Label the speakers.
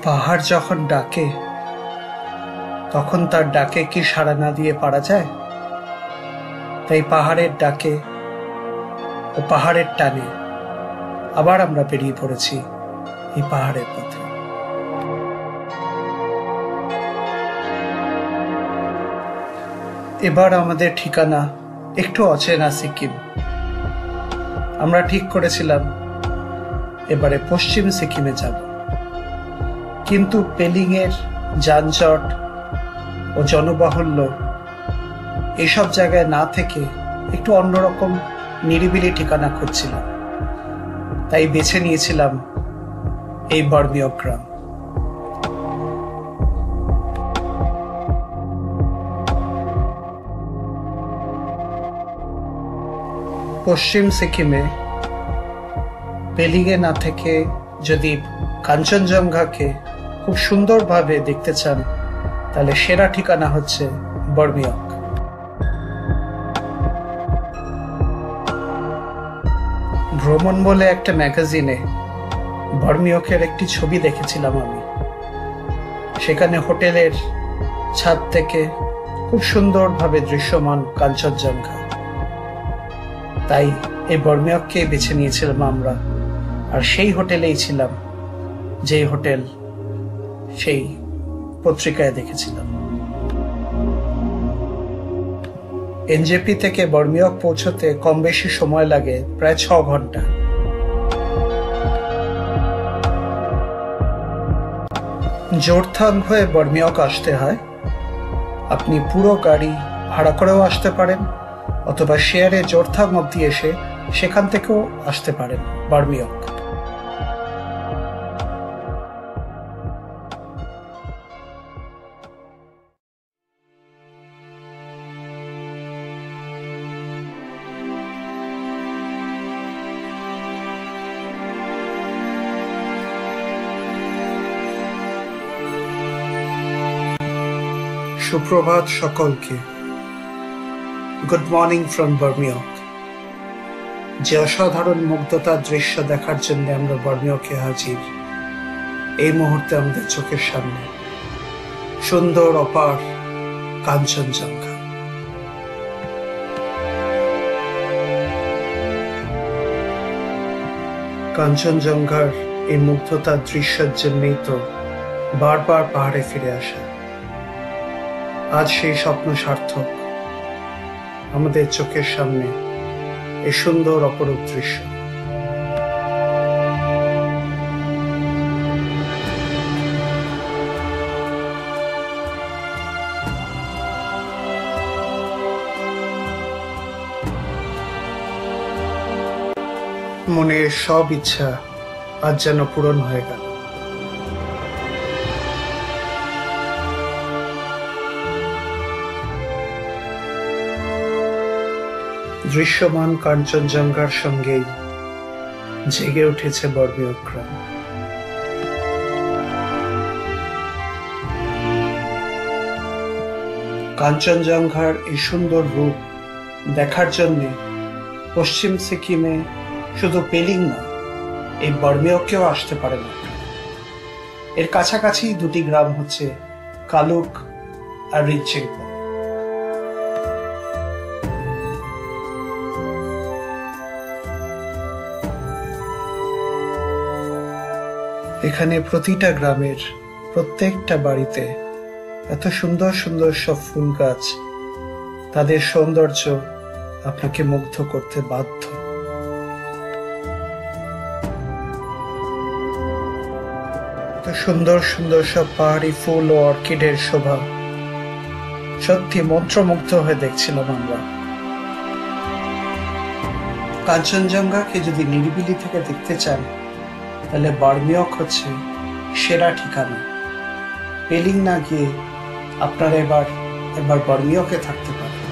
Speaker 1: পাহাড় যখন ডাকে তখন তার ডাকে কি সাড়া না দিয়ে পারা যায়? তাই পাহাড়ের ডাকে ও পাহাড়ের টানে আবার আমরা বেরিয়ে পড়েছি এই পাহাড়ের পথে। এবার আমাদের ঠিকানা একটু অচেনা সিকিম। আমরা ঠিক করেছিলাম এবারে পশ্চিম সিকিমে যাব, কিন্তু পেলিং এর যানজট ও জনবাহুল্য এইসব জায়গায় না থেকে একটু অন্যরকম নিরিবিলি ঠিকানা খুঁজছিলাম। তাই বেছে নিয়েছিলাম এই বর্মিয়ক গ্রাম। পশ্চিম সিকিমে পেলিংয়ে না থেকে যদি কাঞ্চনজঙ্ঘাকে খুব সুন্দরভাবে দেখতে চান তাহলে সেরা ঠিকানা হচ্ছে বর্মিয়ক। ভ্রমণ বলে একটা ম্যাগাজিনে বর্মিয়কের একটি ছবি দেখেছিলাম আমি। সেখানে হোটেলের ছাদ থেকে খুব সুন্দরভাবে দৃশ্যমান কাঞ্চনজঙ্ঘা। তাই এই বর্মিয়ককে বেছে নিয়েছিলাম আমরা, আর সেই হোটেলেই ছিলাম যে হোটেল সেই পত্রিকায় দেখেছিলাম। এনজেপি থেকে বর্মিয়ক পৌঁছতে কম বেশি সময় লাগে প্রায় 6 ঘন্টা। জোরথাং হয়ে বর্মিয়ক আসতে হয়। আপনি পুরো গাড়ি ভাড়া করেও আসতে পারেন, অথবা শেয়ারে জোরথাং অব্দি এসে সেখান থেকেও আসতে পারেন বর্মিয়ক। সুপ্রভাত সকলকে। গুড মর্নিং ফ্রম বর্মিয়ক। যে অসাধারণ মুগ্ধতার দৃশ্য দেখার জন্য আমরা বর্মিয়কে হাজির, এই মুহূর্তে আমাদের চোখের সামনে সুন্দর অপার কাঞ্চনজঙ্ঘা। কাঞ্চনজঙ্ঘার এই মুগ্ধতার দৃশ্যের জন্যই তো বারবার পাহাড়ে ফিরে আসা। আজ সেই স্বপ্ন সার্থক। আমাদের চোখের সামনে এই সুন্দর অপরূপ দৃশ্য। মনের সব ইচ্ছা আজ যেন পূরণ হয়ে গেল। দৃশ্যমান কাঞ্চনজঙ্ঘার সঙ্গেই জেগে উঠেছে বর্মিয়ক গ্রাম। কাঞ্চনজঙ্ঘার এই সুন্দর রূপ দেখার জন্য পশ্চিম সিকিমে শুধু পেলিং না, এই বর্মিয়কেও আসতে পারেন আপনারা। এর কাছাকাছি দুটি গ্রাম হচ্ছে কালুক আর রিনচেংপো। এখানে প্রতিটা গ্রামের প্রত্যেকটা বাড়িতে এত সুন্দর সুন্দর সব ফুল গাছ, তাদের সৌন্দর্য আপনাকে মুগ্ধ করতে বাধ্য। এত সুন্দর সুন্দর সব পাহাড়ি ফুল ও অর্কিডের শোভা সত্যি মন্ত্রমুগ্ধ হয়ে দেখছিলাম আমরা। কাঞ্চনজঙ্ঘাকে যদি নিরিবিলি থেকে দেখতে চান তাহলে বর্মিয়ক হচ্ছে সেরা ঠিকানা। পেলিং না গিয়ে আপনারা এবার বর্মিয়কে থাকতে পারেন।